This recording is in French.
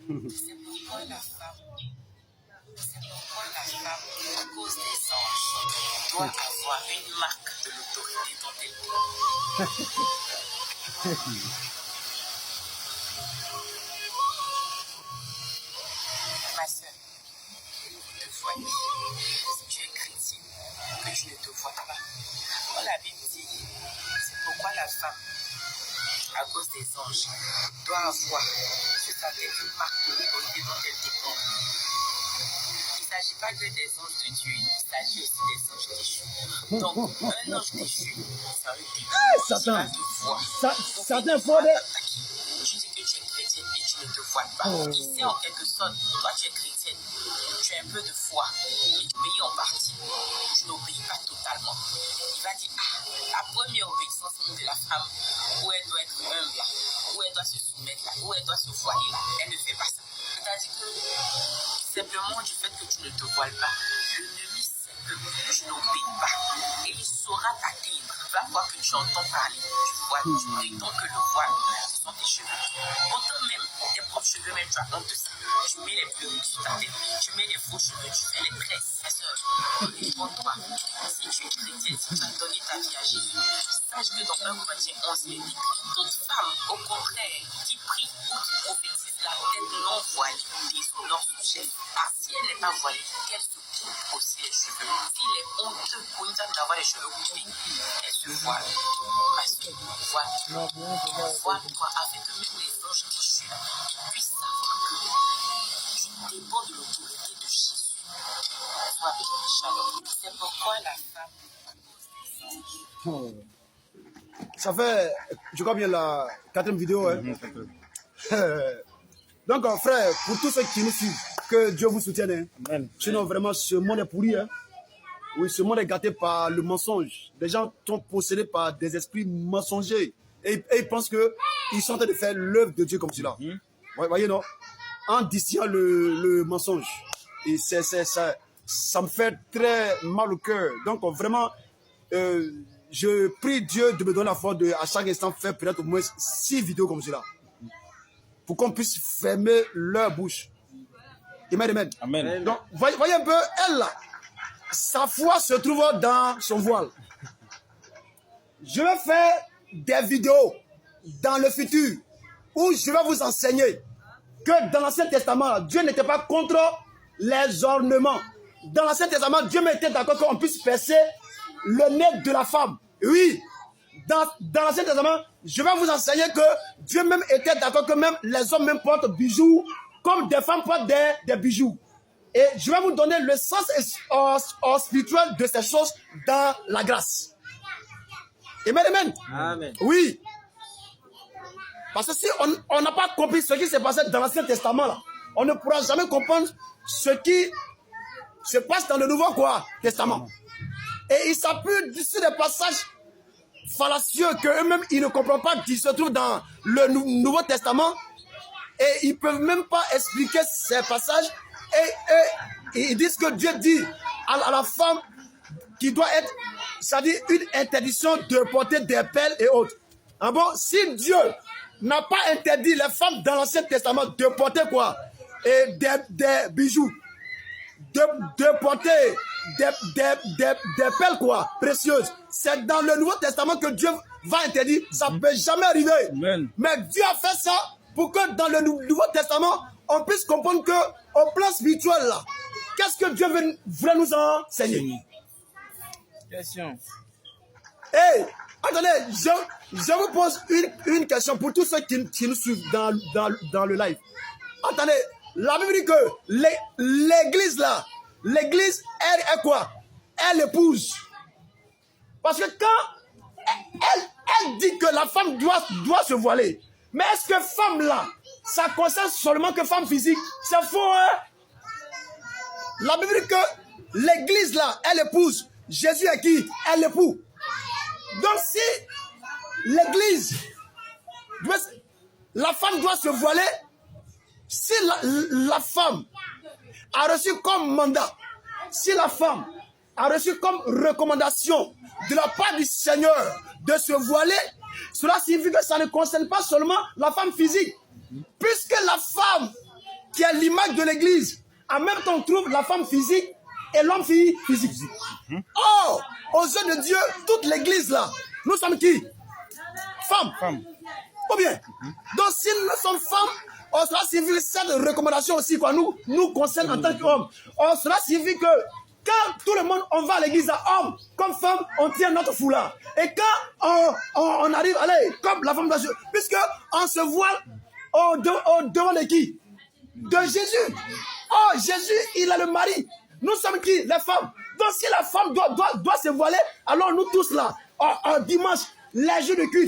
C'est pourquoi la femme, à cause des anges, doit avoir une marque de l'autorité dont elle Ma soeur, te voyez, si tu es chrétienne, que tu ne te vois pas. Quand la Bible dit, c'est pourquoi la femme, à cause des anges, doit avoir sur sa tête une marque de l'autorité dont elle dépend. Il ne s'agit pas que des anges de Dieu, il s'agit aussi des anges déchus. Donc, un ange déchu, ça veut dire Satan. tu te vois. Satan faut des... Tu dis que tu es chrétienne et tu ne te vois pas. Ici, en quelque sorte, toi tu es chrétienne, tu as un peu de foi, mais tu obéis en partie. Tu n'obéis pas totalement. Il va dire, la première obéissance de la femme, où elle doit être humble, où elle doit se soumettre, où elle doit se voiler, elle ne fait pas ça. C'est-à-dire que simplement du fait que tu ne te voiles pas, l'ennemi sait que tu n'obéis pas et il saura t'atteindre. Va voir que tu entends parler du voile, tu prétends que le voile, ce sont tes cheveux. Autant même tes propres cheveux, même tu as honte de ça. Tu mets les perruques sur ta tête, tu mets les faux cheveux, tu fais les tresses. Ma soeur, réponds-toi. Si tu es chrétienne, si tu as donné ta vie à Jésus, sache que dans 1 Corinthiens 11, il dit toute femme, au contraire, qui prie ou qui prophétise la tête non voilée, déshonore son chef. Ah, si elle n'est pas voilée, qu'elle se coupe aussi les cheveux. S'il est honteux pour une femme d'avoir les cheveux coupés, elle se voile. Parce que voile-toi afin que même les anges déchus puissent savoir que tu dépends de l'autorité de Jésus. Sois bien, shalom. C'est pourquoi la femme. Ça fait, je crois bien, la 4e vidéo. Hein? Donc, frère, pour tous ceux qui nous suivent, que Dieu vous soutienne. Hein? Amen. Sinon, vraiment, ce monde est pourri. Hein? Oui, ce monde est gâté par le mensonge. Les gens sont possédés par des esprits mensongers. Et ils pensent qu'ils sont en train de faire l'œuvre de Dieu comme cela. Voyez, non? En distillant le mensonge. Et ça me fait très mal au cœur. Donc, vraiment, je prie Dieu de me donner la force de, à chaque instant, faire peut-être au moins 6 vidéos comme cela. Pour qu'on puisse fermer leur bouche. Amen, amen. Amen. Donc, voyez un peu, elle là, sa foi se trouve dans son voile. Je vais faire des vidéos dans le futur où je vais vous enseigner que dans l'Ancien Testament, Dieu n'était pas contre les ornements. Dans l'Ancien Testament, Dieu m'était d'accord qu'on puisse percer le nez de la femme. Oui, dans l'Ancien Testament, je vais vous enseigner que Dieu même était d'accord que même les hommes même portent bijoux, comme des femmes portent des bijoux. Et je vais vous donner le sens spirituel de ces choses dans la grâce. Amen, amen. Amen. Oui. Parce que si on n'a pas compris ce qui s'est passé dans l'Ancien Testament, là, on ne pourra jamais comprendre ce qui se passe dans le Nouveau Testament. Et il s'appuie sur des passages fallacieux qu'eux-mêmes, ils ne comprennent pas, qui se trouvent dans le Nouveau Testament. Et ils ne peuvent même pas expliquer ces passages. Et ils disent que Dieu dit à la femme qui doit être, c'est-à-dire une interdiction de porter des perles et autres. Ah bon, si Dieu n'a pas interdit les femmes dans l'Ancien Testament de porter quoi? Et des bijoux, de porter des perles quoi, précieuses. C'est dans le Nouveau Testament que Dieu va interdire. Ça ne peut jamais arriver. Amen. Mais Dieu a fait ça pour que dans le Nouveau Testament, on puisse comprendre que au plan spirituel là, qu'est-ce que Dieu voulait nous enseigner? Question. Hey, attendez, je vous pose une question pour tous ceux qui nous suivent dans le live. Attendez, la Bible dit que l'église là, l'église, elle est quoi? Elle épouse. Parce que quand elle dit que la femme doit se voiler, mais est-ce que femme là, ça concerne seulement que femme physique? C'est faux, hein? La Bible dit que l'église là, elle épouse. Jésus est qui? Elle l'époux. Donc si l'église, la femme doit se voiler, si la femme a reçu comme mandat, si la femme a reçu comme recommandation de la part du Seigneur de se voiler, cela signifie que ça ne concerne pas seulement la femme physique. Puisque la femme acte de l'église, en même temps on trouve la femme physique et l'homme physique. Or, aux yeux de Dieu, toute l'église là, nous sommes qui? Femmes. Ou bien, donc si nous sommes femmes, on sera suivi cette recommandation aussi, quoi, nous concerne en tant qu'hommes. On sera suivi que quand tout le monde, on va à l'église à homme, comme femme, on tient notre foulard. Et quand on arrive, allez, comme la femme de Dieu, puisque on se voile devant de qui? De Jésus. Oh, Jésus, il a le mari. Nous sommes qui? Les femmes. Donc si la femme doit se voiler, alors nous tous là, en dimanche, les jours de culte,